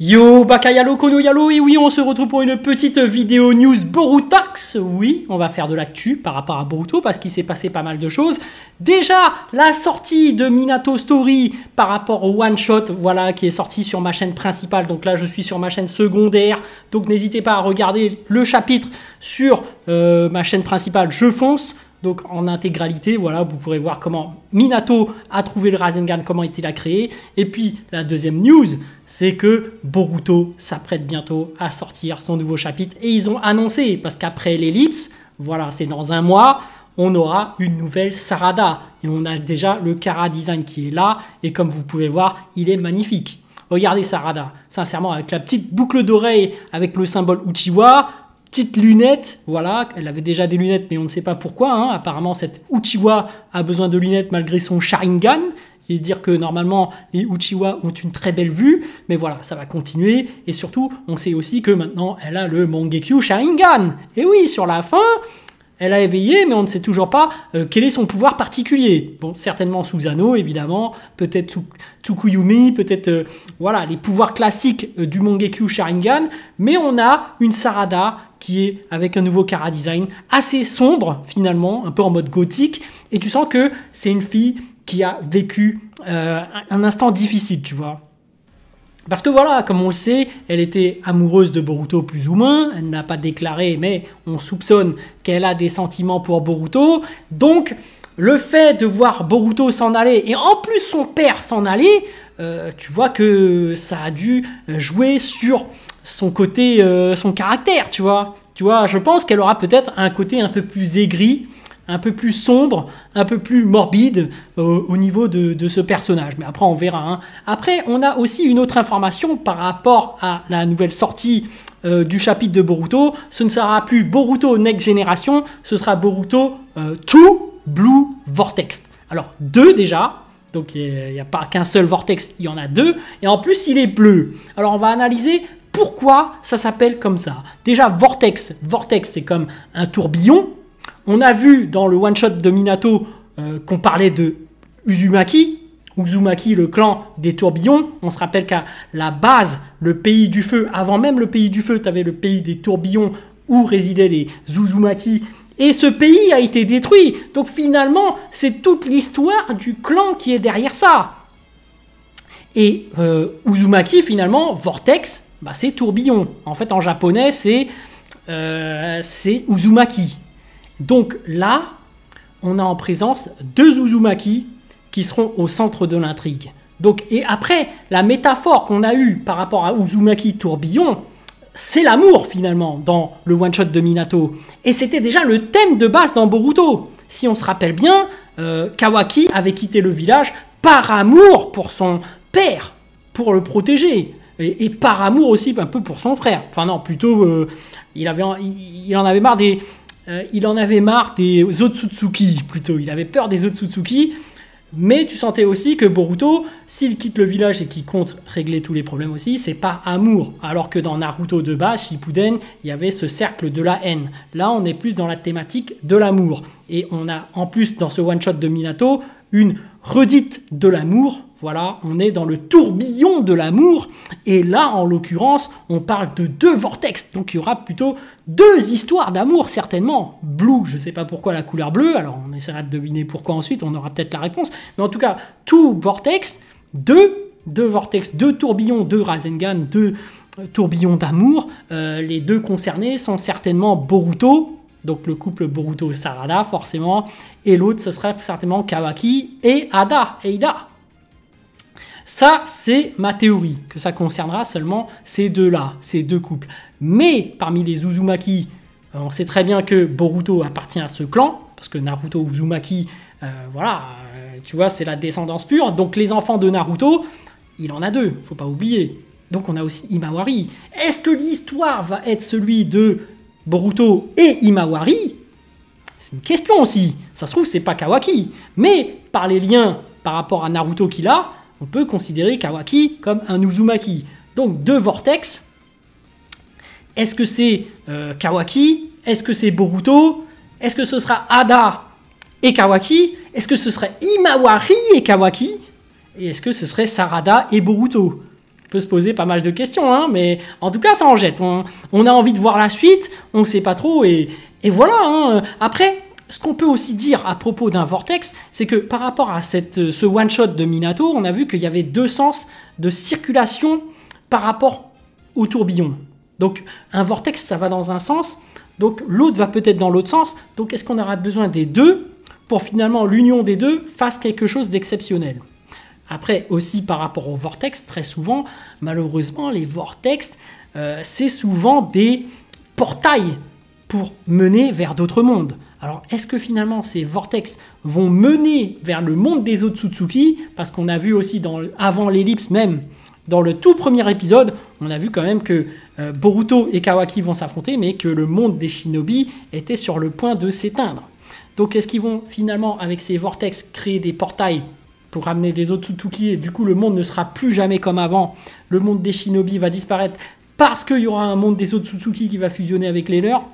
Yo, Bakayalo, Kono Yalo, et oui, on se retrouve pour une petite vidéo news Borutox. Oui, on va faire de l'actu par rapport à Boruto parce qu'il s'est passé pas mal de choses. Déjà, la sortie de Minato Story par rapport au One Shot, voilà, qui est sorti sur ma chaîne principale. Donc là, je suis sur ma chaîne secondaire. Donc n'hésitez pas à regarder le chapitre sur ma chaîne principale, je fonce. Donc en intégralité, voilà, vous pourrez voir comment Minato a trouvé le Rasengan, comment il a créé. Et puis la deuxième news, c'est que Boruto s'apprête bientôt à sortir son nouveau chapitre. Et ils ont annoncé, parce qu'après l'ellipse, voilà, c'est dans un mois, on aura une nouvelle Sarada. Et on a déjà le Chara Design qui est là. Et comme vous pouvez voir, il est magnifique. Regardez Sarada, sincèrement, avec la petite boucle d'oreille, avec le symbole Uchiwa. Petite lunette, voilà, elle avait déjà des lunettes, mais on ne sait pas pourquoi. Hein. Apparemment, cette Uchiwa a besoin de lunettes malgré son Sharingan. Et dire que normalement, les Uchiwa ont une très belle vue. Mais voilà, ça va continuer. Et surtout, on sait aussi que maintenant, elle a le Mangekyo Sharingan. Et oui, sur la fin, elle a éveillé, mais on ne sait toujours pas quel est son pouvoir particulier. Bon, certainement Susanoo, évidemment. Peut-être Tsukuyumi, peut-être voilà, les pouvoirs classiques du Mangekyo Sharingan. Mais on a une Sarada qui est avec un nouveau Chara Design assez sombre finalement, un peu en mode gothique, et tu sens que c'est une fille qui a vécu un instant difficile, tu vois. Parce que voilà, comme on le sait, elle était amoureuse de Boruto plus ou moins, elle n'a pas déclaré, mais on soupçonne qu'elle a des sentiments pour Boruto, donc le fait de voir Boruto s'en aller, et en plus son père s'en aller, tu vois que ça a dû jouer sur son côté, son caractère, tu vois. Tu vois, je pense qu'elle aura peut-être un côté un peu plus aigri, un peu plus sombre, un peu plus morbide au niveau de ce personnage. Mais après, on verra. Hein. Après, on a aussi une autre information par rapport à la nouvelle sortie du chapitre de Boruto. Ce ne sera plus Boruto Next Generation, ce sera Boruto 2 Blue Vortex. Alors, 2 déjà. Donc, il n'y a pas qu'un seul vortex, il y en a 2. Et en plus, il est bleu. Alors, on va analyser pourquoi ça s'appelle comme ça. Déjà, Vortex. Vortex, c'est comme un tourbillon. On a vu dans le one-shot de Minato qu'on parlait de Uzumaki. Uzumaki, le clan des tourbillons. On se rappelle qu'à la base, le pays du feu, avant même le pays du feu, tu avais le pays des tourbillons où résidaient les Uzumaki. Et ce pays a été détruit. Donc finalement, c'est toute l'histoire du clan qui est derrière ça. Et Uzumaki, finalement, Vortex, bah, c'est tourbillon. En fait, en japonais, c'est Uzumaki. Donc là, on a en présence 2 Uzumaki qui seront au centre de l'intrigue. Donc, et après, la métaphore qu'on a eue par rapport à Uzumaki tourbillon, c'est l'amour finalement dans le one-shot de Minato. Et c'était déjà le thème de base dans Boruto. Si on se rappelle bien, Kawaki avait quitté le village par amour pour son père, pour le protéger. Et par amour aussi un peu pour son frère. Enfin non, plutôt, il en avait marre des Otsutsuki, plutôt. Il avait peur des Otsutsuki. Mais tu sentais aussi que Boruto, s'il quitte le village et qu'il compte régler tous les problèmes aussi, c'est pas amour. Alors que dans Naruto de base, Shippuden, il y avait ce cercle de la haine. Là, on est plus dans la thématique de l'amour. Et on a en plus dans ce one-shot de Minato, une redite de l'amour. Voilà, on est dans le tourbillon de l'amour. Et là, en l'occurrence, on parle de 2 vortex. Donc, il y aura plutôt 2 histoires d'amour, certainement. Blue, je ne sais pas pourquoi la couleur bleue. Alors, on essaiera de deviner pourquoi ensuite. On aura peut-être la réponse. Mais en tout cas, 2 vortex, 2 vortex, 2 tourbillons, 2 Rasengan, 2 tourbillons d'amour. Les 2 concernés sont certainement Boruto. Donc, le couple Boruto-Sarada, forcément. Et l'autre, ce serait certainement Kawaki et Ida. Ça, c'est ma théorie, que ça concernera seulement ces 2-là, ces 2 couples. Mais parmi les Uzumaki, on sait très bien que Boruto appartient à ce clan, parce que Naruto Uzumaki, voilà, tu vois, c'est la descendance pure. Donc les enfants de Naruto, il en a 2, faut pas oublier. Donc on a aussi Himawari. Est-ce que l'histoire va être celui de Boruto et Himawari? C'est une question aussi. Ça se trouve, c'est pas Kawaki. Mais par les liens par rapport à Naruto qu'il a, on peut considérer Kawaki comme un Uzumaki. Donc 2 vortex. Est-ce que c'est Kawaki? Est-ce que c'est Boruto? Est-ce que ce sera Ada et Kawaki? Est-ce que ce serait Himawari et Kawaki? Et est-ce que ce serait Sarada et Boruto? peut se poser pas mal de questions, hein, mais en tout cas, ça en jette. On a envie de voir la suite, on ne sait pas trop, et voilà. Hein. Après, ce qu'on peut aussi dire à propos d'un vortex, c'est que par rapport à ce one-shot de Minato, on a vu qu'il y avait 2 sens de circulation par rapport au tourbillon. Donc, un vortex, ça va dans un sens, donc l'autre va peut-être dans l'autre sens. Donc, est-ce qu'on aura besoin des deux pour finalement l'union des deux fasse quelque chose d'exceptionnel? Après, aussi par rapport au vortex, très souvent, malheureusement, les vortex, c'est souvent des portails pour mener vers d'autres mondes. Alors, est-ce que finalement ces vortex vont mener vers le monde des Otsutsuki? Parce qu'on a vu aussi avant l'ellipse même, dans le tout premier épisode, on a vu quand même que Boruto et Kawaki vont s'affronter, mais que le monde des shinobi était sur le point de s'éteindre. Donc, est-ce qu'ils vont finalement, avec ces vortex, créer des portails pour ramener les Otsutsuki, et du coup, le monde ne sera plus jamais comme avant. Le monde des shinobi va disparaître parce qu'il y aura un monde des Otsutsuki qui va fusionner avec les leurs.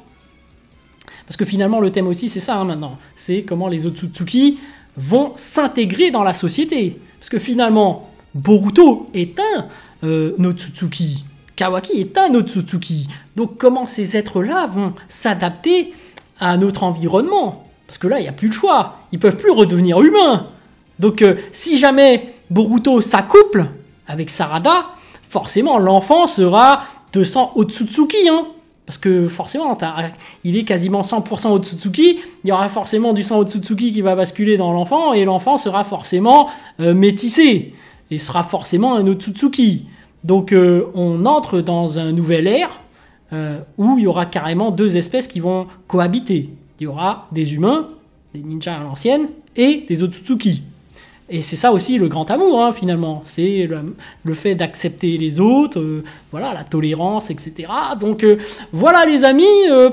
Parce que finalement, le thème aussi, c'est ça hein, maintenant. C'est comment les Otsutsuki vont s'intégrer dans la société. Parce que finalement, Boruto est un Otsutsuki. Kawaki est un Otsutsuki. Donc comment ces êtres-là vont s'adapter à notre environnement? Parce que là, il n'y a plus de choix. Ils ne peuvent plus redevenir humains. Donc si jamais Boruto s'accouple avec Sarada, forcément, l'enfant sera de sang Otsutsuki, hein. Parce que forcément, il est quasiment 100% Otsutsuki, il y aura forcément du sang Otsutsuki qui va basculer dans l'enfant, et l'enfant sera forcément métissé, et sera forcément un Otsutsuki. Donc on entre dans un nouvel ère, où il y aura carrément 2 espèces qui vont cohabiter. Il y aura des humains, des ninjas à l'ancienne, et des Otsutsuki. Et c'est ça aussi le grand amour, hein, finalement. C'est le fait d'accepter les autres, voilà, la tolérance, etc. Donc voilà les amis,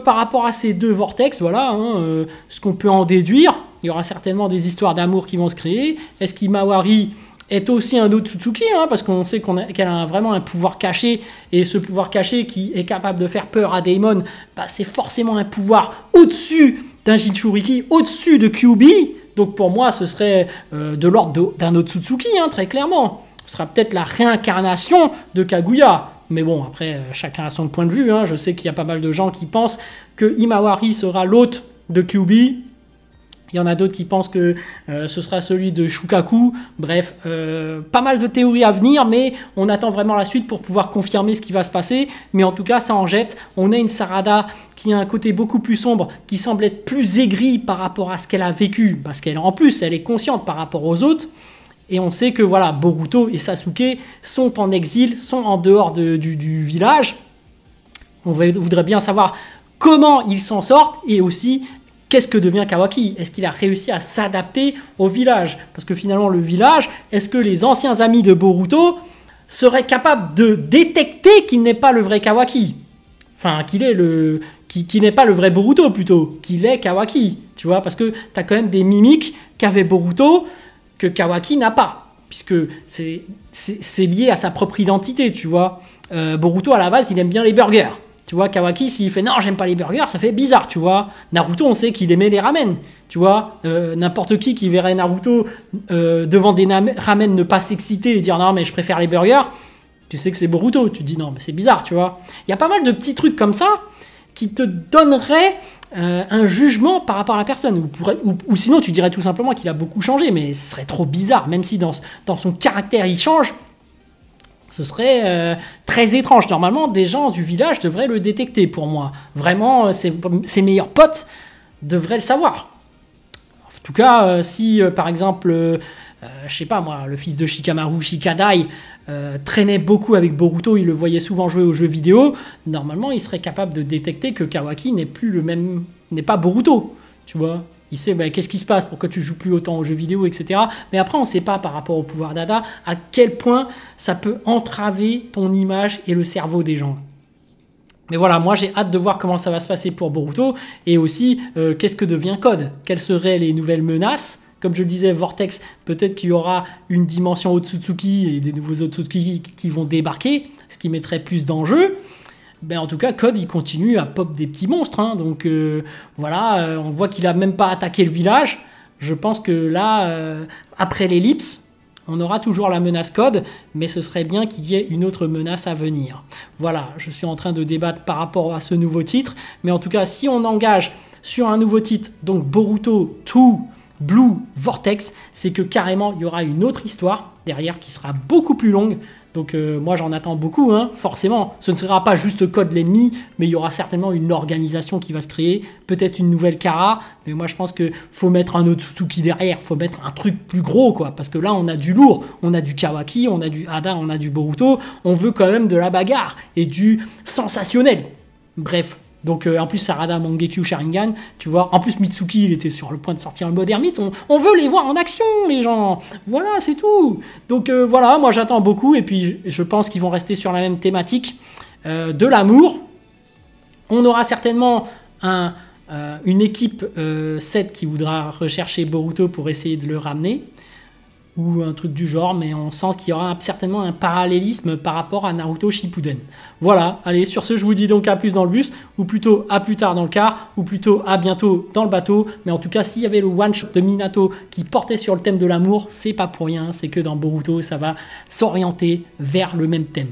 par rapport à ces 2 vortex, voilà hein, ce qu'on peut en déduire. Il y aura certainement des histoires d'amour qui vont se créer. Est-ce qu'Himawari est aussi un Otsutsuki hein, parce qu'on sait qu'elle a vraiment un pouvoir caché, et ce pouvoir caché qui est capable de faire peur à Daemon, bah, c'est forcément un pouvoir au-dessus d'un Jinchuriki, au-dessus de Kyuubi. Donc pour moi, ce serait de l'ordre d'un Otsutsuki, hein, très clairement. Ce sera peut-être la réincarnation de Kaguya. Mais bon, après, chacun a son point de vue. Hein. Je sais qu'il y a pas mal de gens qui pensent que Himawari sera l'hôte de Kyuubi. Il y en a d'autres qui pensent que ce sera celui de Shukaku. Bref, pas mal de théories à venir, mais on attend vraiment la suite pour pouvoir confirmer ce qui va se passer. Mais en tout cas, ça en jette. On a une Sarada qui a un côté beaucoup plus sombre, qui semble être plus aigrie par rapport à ce qu'elle a vécu, parce qu'en plus, elle est consciente par rapport aux autres. Et on sait que voilà, Boruto et Sasuke sont en exil, sont en dehors du village. On voudrait bien savoir comment ils s'en sortent, et aussi qu'est-ce que devient Kawaki? Est-ce qu'il a réussi à s'adapter au village? Parce que finalement, le village, est-ce que les anciens amis de Boruto seraient capables de détecter qu'il n'est pas le vrai Kawaki? Enfin, qu'il n'est pas le vrai Boruto, plutôt. Qu'il est Kawaki, tu vois? Parce que tu as quand même des mimiques qu'avait Boruto que Kawaki n'a pas. Puisque c'est lié à sa propre identité, tu vois? Boruto, à la base, il aime bien les burgers. Tu vois, Kawaki, s'il fait « Non, j'aime pas les burgers », ça fait bizarre, tu vois. Naruto, on sait qu'il aimait les ramen, tu vois. N'importe qui verrait Naruto devant des ramen ne pas s'exciter et dire « Non, mais je préfère les burgers », tu sais que c'est Boruto. Tu te dis « Non, mais c'est bizarre, tu vois. » Il y a pas mal de petits trucs comme ça qui te donneraient un jugement par rapport à la personne. Ou sinon, tu dirais tout simplement qu'il a beaucoup changé, mais ce serait trop bizarre, même si dans son caractère, il change. Ce serait très étrange. Normalement, des gens du village devraient le détecter pour moi. Vraiment, ses meilleurs potes devraient le savoir. En tout cas, si par exemple, je sais pas moi, le fils de Shikamaru, Shikadai, traînait beaucoup avec Boruto, il le voyait souvent jouer aux jeux vidéo, normalement, il serait capable de détecter que Kawaki n'est plus le même, n'est pas Boruto, tu vois. Il sait bah, qu'est-ce qui se passe, pourquoi tu joues plus autant aux jeux vidéo, etc. Mais après, on ne sait pas par rapport au pouvoir d'Ada à quel point ça peut entraver ton image et le cerveau des gens. Mais voilà, moi j'ai hâte de voir comment ça va se passer pour Boruto, et aussi qu'est-ce que devient Code, quelles seraient les nouvelles menaces. Comme je le disais, Vortex, peut-être qu'il y aura une dimension Otsutsuki et des nouveaux Otsutsuki qui vont débarquer, ce qui mettrait plus d'enjeux. Ben en tout cas, Code, il continue à pop des petits monstres. Hein, donc voilà, on voit qu'il a même pas attaqué le village. Je pense que là, après l'ellipse, On aura toujours la menace code, mais ce serait bien qu'il y ait une autre menace à venir. Voilà, je suis en train de débattre par rapport à ce nouveau titre, mais en tout cas, si on engage sur un nouveau titre, donc Boruto 2 Blue Vortex, c'est que carrément il y aura une autre histoire derrière qui sera beaucoup plus longue. Donc moi j'en attends beaucoup, hein, forcément. Ce ne sera pas juste Code l'ennemi, mais il y aura certainement une organisation qui va se créer, peut-être une nouvelle Kara, mais moi je pense qu'il faut mettre un Otsutsuki derrière, il faut mettre un truc plus gros, quoi, parce que là on a du lourd, on a du Kawaki, on a du Hada, on a du Boruto, on veut quand même de la bagarre et du sensationnel. Bref. Donc en plus Sarada Mangekyo Sharingan, tu vois, en plus Mitsuki il était sur le point de sortir le Modern Myth, on veut les voir en action les gens, voilà c'est tout. Donc voilà, moi j'attends beaucoup et puis je pense qu'ils vont rester sur la même thématique de l'amour. On aura certainement une équipe 7 qui voudra rechercher Boruto pour essayer de le ramener, ou un truc du genre, mais on sent qu'il y aura certainement un parallélisme par rapport à Naruto Shippuden. Voilà, allez, sur ce, je vous dis donc à plus dans le bus, ou plutôt à plus tard dans le car, ou plutôt à bientôt dans le bateau, mais en tout cas, s'il y avait le one-shot de Minato qui portait sur le thème de l'amour, c'est pas pour rien, c'est que dans Boruto, ça va s'orienter vers le même thème.